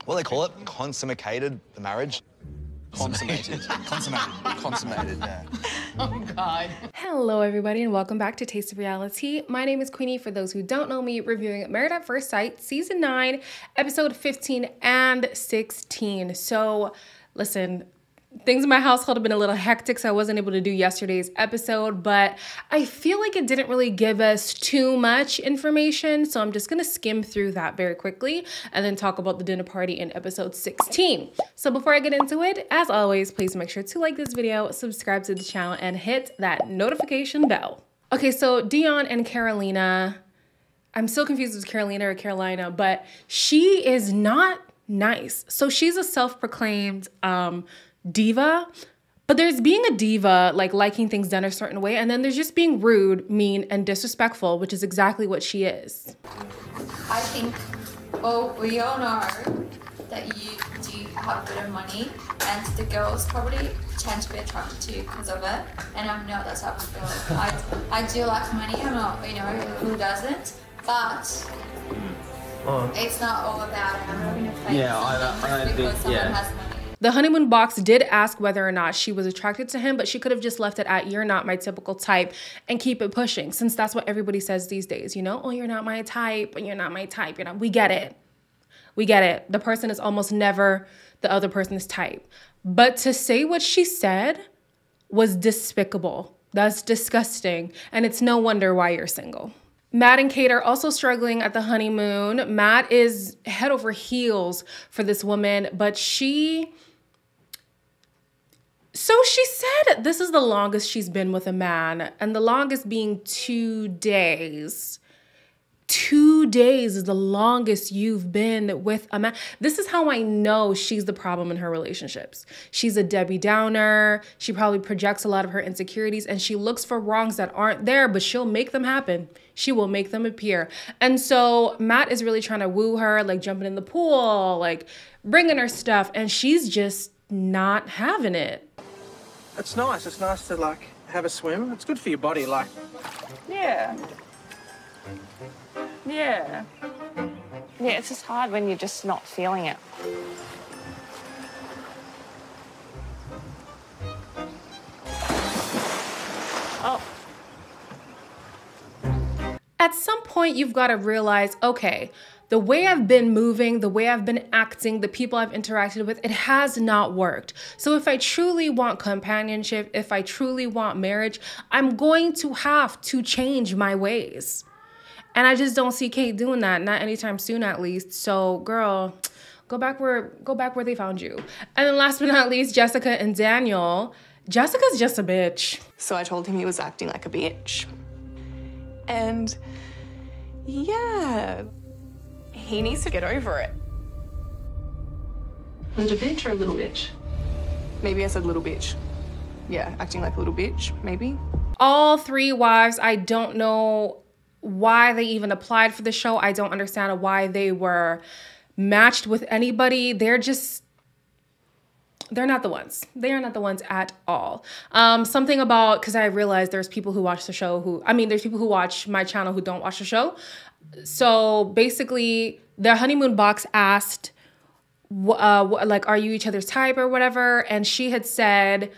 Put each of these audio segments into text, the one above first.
what do they call it? Consummated the marriage? Consummated. Consummated, yeah. Oh, God. Hello, everybody, and welcome back to Taste of Reality. My name is Queenie. For those who don't know me, reviewing Married at First Sight, Season 9, Episode 15 and 16. So, listen, things in my household have been a little hectic, so I wasn't able to do yesterday's episode, but I feel like it didn't really give us too much information, so I'm just gonna skim through that very quickly and then talk about the dinner party in episode 16. So before I get into it, as always, please make sure to like this video, subscribe to the channel, and hit that notification bell. Okay, so Dion and Carolina, I'm still confused with Carolina or Carolina, but she is not nice. So she's a self-proclaimed diva, but there's being a diva, like liking things done a certain way, and then there's just being rude, mean, and disrespectful, which is exactly what she is. I think, well, we all know that you do have a bit of money, and the girls probably tend to be attracted to you because of it, and I'm not that type of girl. I do like money, I'm not, you know, who doesn't, but it's not all about it. I'm not going to fight because someone has money. The honeymoon box did ask whether or not she was attracted to him, but she could have just left it at, "You're not my typical type," and keep it pushing, since that's what everybody says these days, you know? "Oh, you're not my type, and you're not my type." You're not. We get it. We get it. The person is almost never the other person's type. But to say what she said was despicable. That's disgusting. And it's no wonder why you're single. Matt and Kate are also struggling at the honeymoon. Matt is head over heels for this woman, but she said this is the longest she's been with a man, and the longest being 2 days. 2 days is the longest you've been with a man. This is how I know she's the problem in her relationships. She's a Debbie Downer. She probably projects a lot of her insecurities, and she looks for wrongs that aren't there, but she'll make them happen. She will make them appear. And so Matt is really trying to woo her, like jumping in the pool, like bringing her stuff, and she's just not having it. It's nice. It's nice to, like, have a swim. It's good for your body, like... Yeah. Yeah. Yeah, it's just hard when you're just not feeling it. Oh. At some point, you've got to realize, okay, the way I've been moving, the way I've been acting, the people I've interacted with, it has not worked. So if I truly want companionship, if I truly want marriage, I'm going to have to change my ways. And I just don't see Kate doing that, not anytime soon at least. So girl, go back where they found you. And then last but not least, Jessica and Daniel. Jessica's just a bitch. So I told him he was acting like a bitch. And yeah, he needs to get over it. Was it a bitch or a little bitch? Maybe I said little bitch. Yeah, acting like a little bitch, maybe. All three wives, I don't know why they even applied for the show. I don't understand why they were matched with anybody. They're not the ones. They are not the ones at all. Something about, because I realized there's people who watch the show there's people who watch my channel who don't watch the show. So basically, the honeymoon box asked, like, are you each other's type or whatever? And she had said,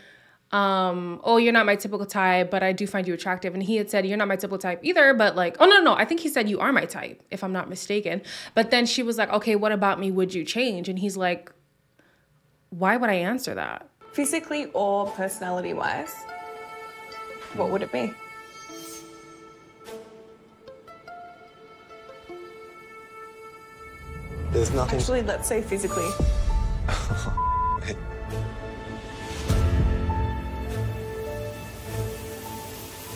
oh, you're not my typical type, but I do find you attractive. And he had said, you're not my typical type either, but like, oh, no, I think he said you are my type, if I'm not mistaken. But then she was like, okay, what about me? Would you change? And he's like, why would I answer that? Physically or personality-wise, what would it be? There's nothing... Actually, let's say physically.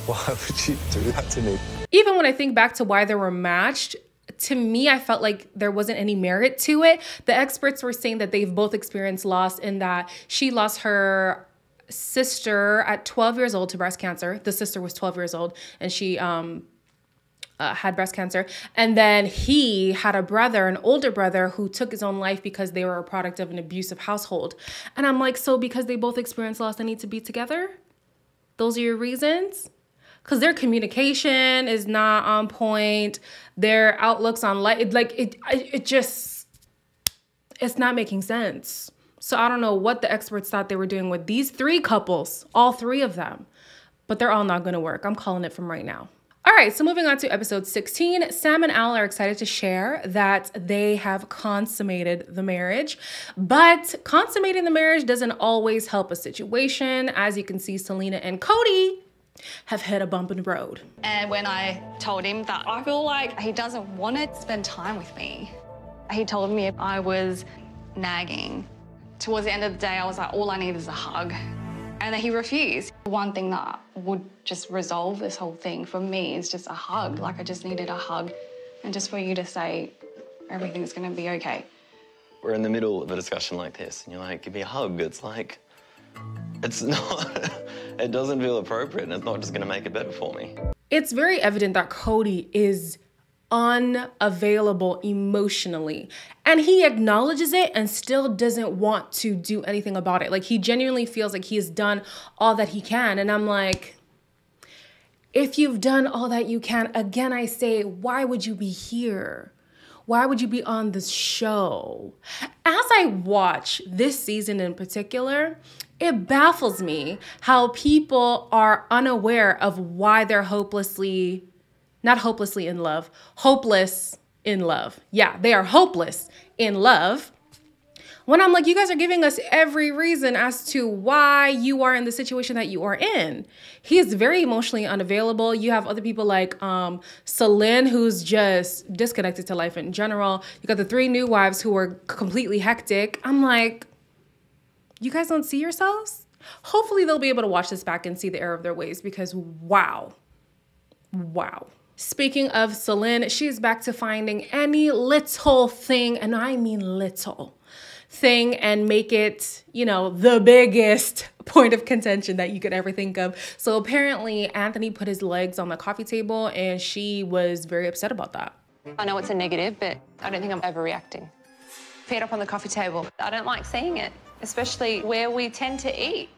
Why would you do that to me? Even when I think back to why they were matched, to me, I felt like there wasn't any merit to it. The experts were saying that they've both experienced loss in that she lost her sister at 12 years old to breast cancer. The sister was 12 years old and she had breast cancer. And then he had a brother, an older brother, who took his own life because they were a product of an abusive household. And I'm like, so because they both experienced loss, they need to be together? Those are your reasons? Because their communication is not on point. Their outlooks on life, it It's not making sense. So I don't know what the experts thought they were doing with these 3 couples, all 3 of them, but they're all not gonna work. I'm calling it from right now. All right, so moving on to episode 16, Sam and Al are excited to share that they have consummated the marriage, but consummating the marriage doesn't always help a situation. As you can see, Selena and Cody have hit a bump in the road. And when I told him that I feel like he doesn't want to spend time with me, he told me I was nagging. Towards the end of the day, I was like, all I need is a hug. And then he refused. One thing that would just resolve this whole thing for me is just a hug. Like, I just needed a hug. And just for you to say, everything's going to be okay. We're in the middle of a discussion like this, and you're like, give me a hug. It's like, it's not, it doesn't feel appropriate, and it's not just going to make it better for me. It's very evident that Cody is unavailable emotionally, and he acknowledges it and still doesn't want to do anything about it. Like, he genuinely feels like he has done all that he can, and I'm like, if you've done all that you can, again I say, why would you be here? Why would you be on this show? As I watch this season in particular, it baffles me how people are unaware of why they're hopeless in love. Yeah, they are hopeless in love. When I'm like, you guys are giving us every reason as to why you are in the situation that you are in. He is very emotionally unavailable. You have other people like Celine, who's just disconnected to life in general. You got the 3 new wives who are completely hectic. I'm like, you guys don't see yourselves? Hopefully they'll be able to watch this back and see the error of their ways, because wow. Speaking of Celine, she is back to finding any little thing, and I mean little thing, and make it, you know, the biggest point of contention that you could ever think of. So apparently Anthony put his legs on the coffee table, and she was very upset about that. I know it's a negative, but I don't think I'm overreacting. Feet up on the coffee table. I don't like seeing it, especially where we tend to eat.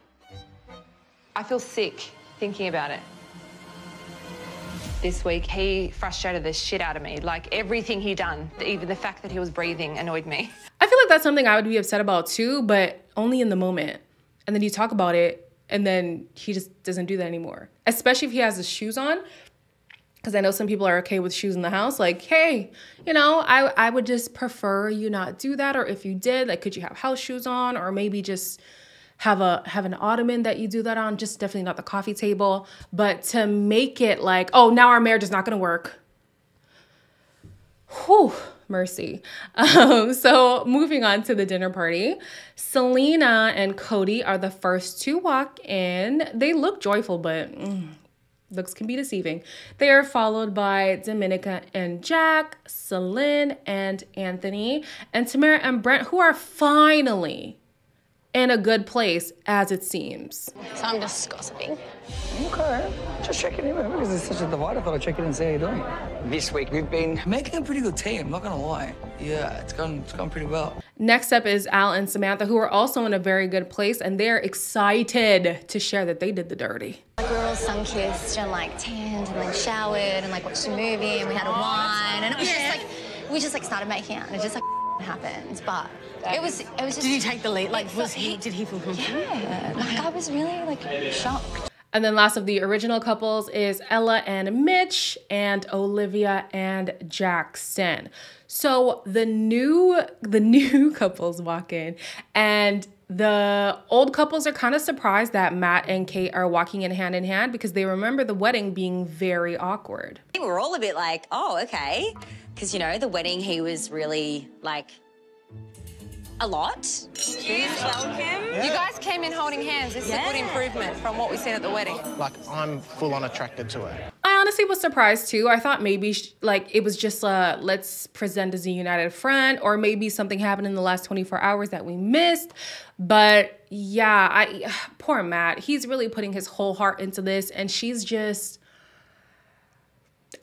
I feel sick thinking about it. This week, he frustrated the shit out of me. Like, everything he done, even the fact that he was breathing annoyed me. I feel like that's something I would be upset about too, but only in the moment. And then you talk about it, and then he just doesn't do that anymore. Especially if he has his shoes on, because I know some people are okay with shoes in the house. Like, hey, you know, I would just prefer you not do that. Or if you did, like, could you have house shoes on? Or maybe just have an ottoman that you do that on, just definitely not the coffee table. But to make it like, oh, now our marriage is not gonna work. Whew, mercy. So moving on to the dinner party, Selena and Cody are the first to walk in. They look joyful, but looks can be deceiving. They are followed by Dominica and Jack, Celine and Anthony, and Tamara and Brent, who are finally in a good place, as it seems. So I'm just gossiping. Okay, just checking in because it's such a divide. I thought I'd check in and see how you're doing. This week we've been making a pretty good team, not gonna lie. Yeah, it's gone pretty well. Next up is Al and Samantha, who are also in a very good place, and they're excited to share that they did the dirty. Like, we were all sun-kissed and like tanned and then showered and like watched a movie and we had a wine, and it was just like, we just like started making out, and it just like happened, but it was just. Did you take the lead? Like, did he feel comfortable? Yeah, like I was really like shocked. And then last of the original couples is Ella and Mitch, and Olivia and Jackson. So the new couples walk in, and the old couples are kind of surprised that Matt and Kate are walking in hand, because they remember the wedding being very awkward. I think we're all a bit like, oh, okay. Because, you know, the wedding, he was really, like, a lot. Cheers, welcome. Yeah. You guys came in holding hands. This is a good improvement from what we seen at the wedding. Like, I'm full-on attracted to her. I honestly was surprised too. I thought maybe like it was just let's present as a united front, or maybe something happened in the last 24 hours that we missed. But yeah, poor Matt. He's really putting his whole heart into this, and she's just,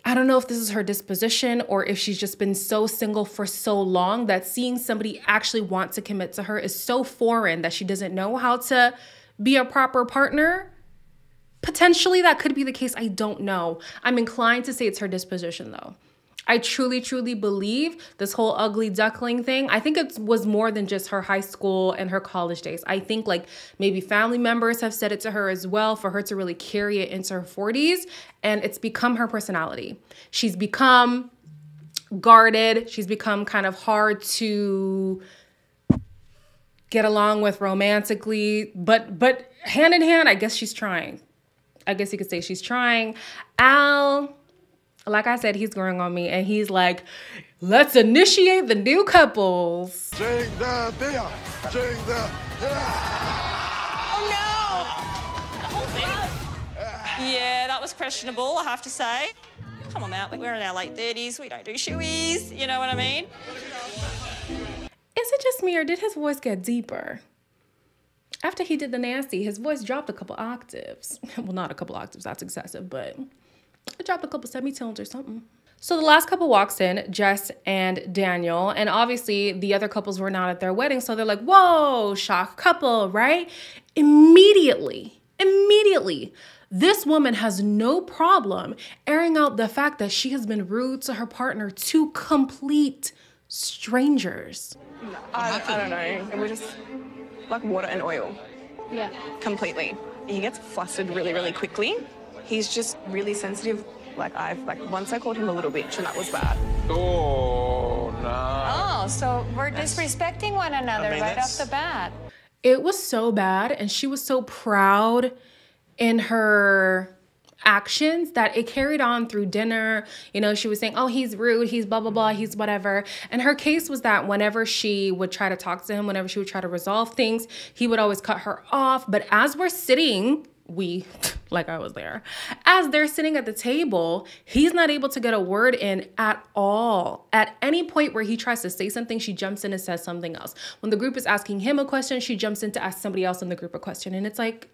I don't know if this is her disposition or if she's just been so single for so long that seeing somebody actually want to commit to her is so foreign that she doesn't know how to be a proper partner. Potentially that could be the case. I don't know. I'm inclined to say it's her disposition though. I truly, truly believe this whole ugly duckling thing, I think it was more than just her high school and her college days. I think like maybe family members have said it to her as well for her to really carry it into her 40s. And it's become her personality. She's become guarded. She's become kind of hard to get along with romantically. But hand in hand, I guess she's trying. I guess you could say she's trying. Al, like I said, he's growing on me, and he's like, let's initiate the new couples. Drink the beer. Drink the Oh, no. Yeah, that was questionable, I have to say. Come on now, we're in our late 30s. We don't do shoeies, you know what I mean? Is it just me, or did his voice get deeper? After he did the nasty, his voice dropped a couple octaves. Well, not a couple octaves, that's excessive, but it dropped a couple semitones or something. So the last couple walks in, Jess and Daniel, and obviously the other couples were not at their wedding, so they're like, whoa, shock couple, right? Immediately, this woman has no problem airing out the fact that she has been rude to her partner to complete strangers. I don't know. It was just like water and oil. Yeah. Completely. He gets flustered really, really quickly. He's just really sensitive. Like once I called him a little bitch, and that was bad. Oh, no. Oh, so we're disrespecting one another right off the bat. It was so bad, and she was so proud in her actions that it carried on through dinner. You know, she was saying, oh, he's rude, he's blah, blah, blah, he's whatever. And her case was that whenever she would try to talk to him, whenever she would try to resolve things, he would always cut her off. But as we're sitting, like I was there, as they're sitting at the table, he's not able to get a word in at all. At any point where he tries to say something, she jumps in and says something else. When the group is asking him a question, she jumps in to ask somebody else in the group a question. And it's like,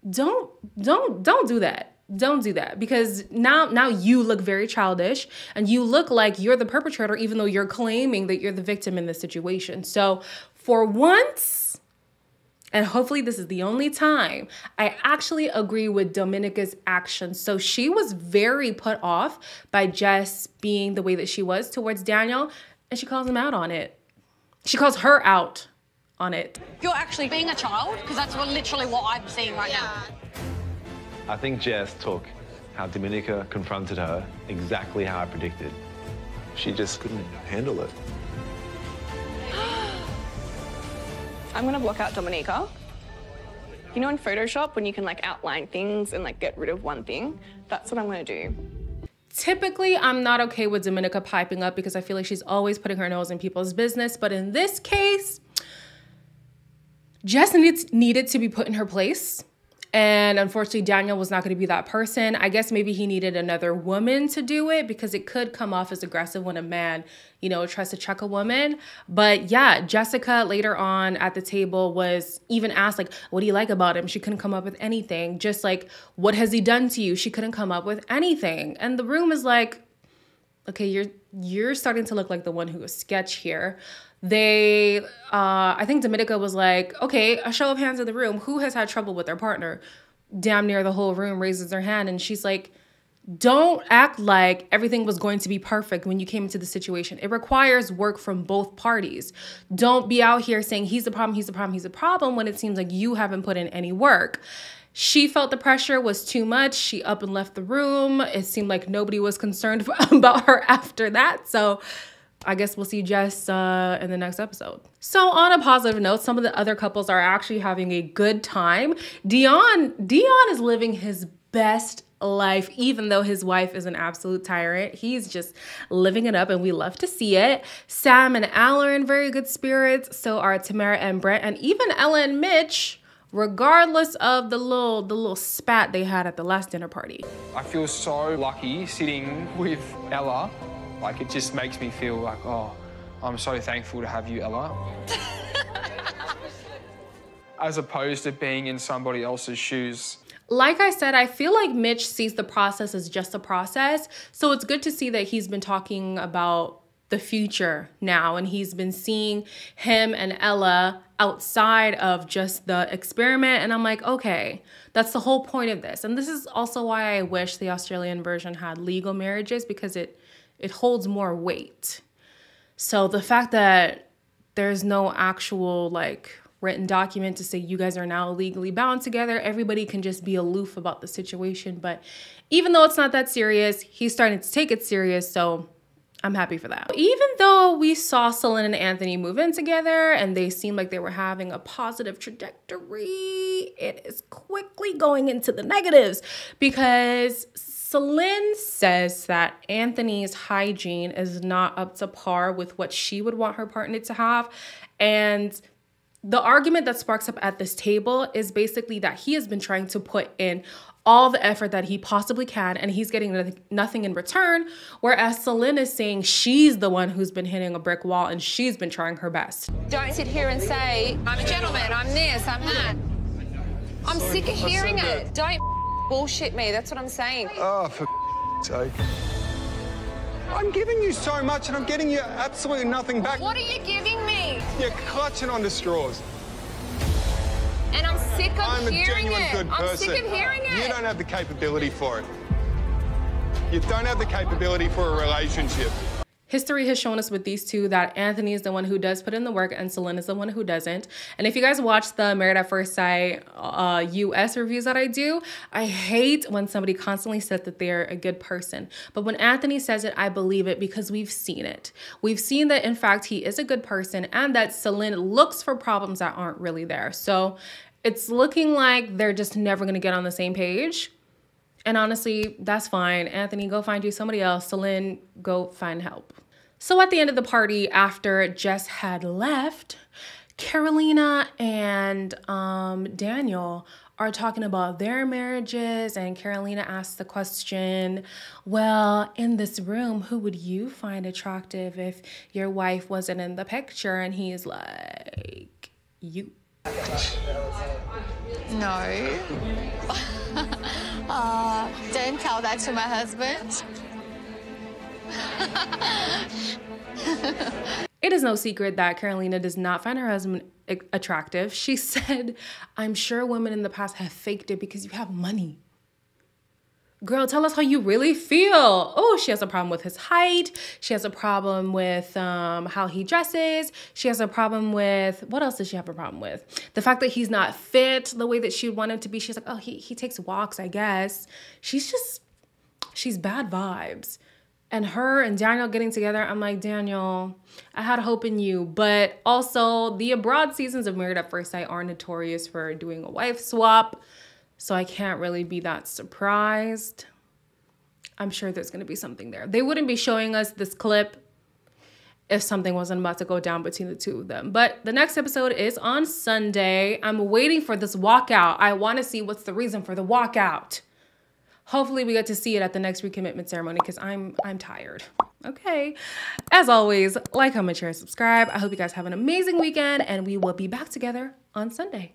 don't do that. Don't do that, because now you look very childish and you look like you're the perpetrator, even though you're claiming that you're the victim in this situation. So for once, and hopefully this is the only time, I actually agree with Dominica's actions. So she was very put off by Jess being the way that she was towards Daniel, and she calls him out on it. She calls her out on it. You're actually being a child, because that's literally what I'm seeing right now. I think Jess took how Dominica confronted her exactly how I predicted. She just couldn't handle it. I'm gonna block out Dominica. You know in Photoshop when you can like outline things and like get rid of one thing? That's what I'm gonna do. Typically, I'm not okay with Dominica piping up because I feel like she's always putting her nose in people's business. But in this case, Jess needed to be put in her place. And unfortunately, Daniel was not going to be that person. I guess maybe he needed another woman to do it because it could come off as aggressive when a man, you know, tries to check a woman. But yeah, Jessica later on at the table was even asked, like, what do you like about him? She couldn't come up with anything. Just like, what has he done to you? She couldn't come up with anything. And the room is like, okay, you're starting to look like the one who was sketch here. I think Dominica was like, okay, a show of hands in the room. Who has had trouble with their partner? Damn near the whole room raises their hand. And she's like, don't act like everything was going to be perfect when you came into the situation. It requires work from both parties. Don't be out here saying he's the problem, he's the problem, he's the problem when it seems like you haven't put in any work. She felt the pressure was too much. She up and left the room. It seemed like nobody was concerned about her after that. So I guess we'll see Jess in the next episode. So on a positive note, some of the other couples are actually having a good time. Dion is living his best life, even though his wife is an absolute tyrant. He's just living it up and we love to see it. Sam and Al are in very good spirits. So are Tamara and Brent, and even Ella and Mitch, regardless of the little spat they had at the last dinner party. I feel so lucky sitting with Ella. Like, it just makes me feel like, oh, I'm so thankful to have you, Ella. As opposed to being in somebody else's shoes. Like I said, I feel like Mitch sees the process as just a process. So it's good to see that he's been talking about the future now, and he's been seeing him and Ella outside of just the experiment. And I'm like, okay, that's the whole point of this. And this is also why I wish the Australian version had legal marriages, because it it holds more weight. So the fact that there's no actual like written document to say you guys are now legally bound together, everybody can just be aloof about the situation. But even though it's not that serious, he's starting to take it serious. So I'm happy for that. Even though we saw Celine and Anthony move in together and they seemed like they were having a positive trajectory, it is quickly going into the negatives because Celine says that Anthony's hygiene is not up to par with what she would want her partner to have. And the argument that sparks up at this table is basically that he has been trying to put in all the effort that he possibly can and he's getting nothing in return, whereas Celine is saying she's the one who's been hitting a brick wall and she's been trying her best. Don't sit here and say, I'm a gentleman, I'm this, I'm that. I'm sick of hearing it. Don't bullshit me, that's what I'm saying. Oh, for sake. I'm giving you so much and I'm getting you absolutely nothing back. What are you giving me? You're clutching onto straws. And I'm sick of hearing it. I'm a genuine good person. I'm sick of hearing it. You don't have the capability for it. You don't have the capability for a relationship. History has shown us with these two that Anthony is the one who does put in the work and Celine is the one who doesn't. And if you guys watch the Married at First Sight US reviews that I do, I hate when somebody constantly says that they're a good person. But when Anthony says it, I believe it because we've seen it. We've seen that, in fact, he is a good person and that Celine looks for problems that aren't really there. So it's looking like they're just never going to get on the same page. And honestly, that's fine. Anthony, go find you somebody else. Celine, go find help. So at the end of the party, after Jess had left, Carolina and Daniel are talking about their marriages, and Carolina asks the question, well, in this room, who would you find attractive if your wife wasn't in the picture? And he's like, you. No. Don't tell that to my husband. It is no secret that Carolina does not find her husband attractive. She said, I'm sure women in the past have faked it because you have money. Girl, tell us how you really feel. Oh, she has a problem with his height. She has a problem with how he dresses. She has a problem with, what else does she have a problem with? The fact that he's not fit the way that she would want him to be. She's like, oh, he takes walks, I guess. She's bad vibes. And her and Daniel getting together, I'm like, Daniel, I had hope in you. But also, the abroad seasons of Married at First Sight are notorious for doing a wife swap. So I can't really be that surprised. I'm sure there's going to be something there. They wouldn't be showing us this clip if something wasn't about to go down between the two of them. But the next episode is on Sunday. I'm waiting for this walkout. I want to see what's the reason for the walkout. Hopefully we get to see it at the next recommitment ceremony because I'm tired. Okay. As always, like, comment, share, subscribe. I hope you guys have an amazing weekend and we will be back together on Sunday.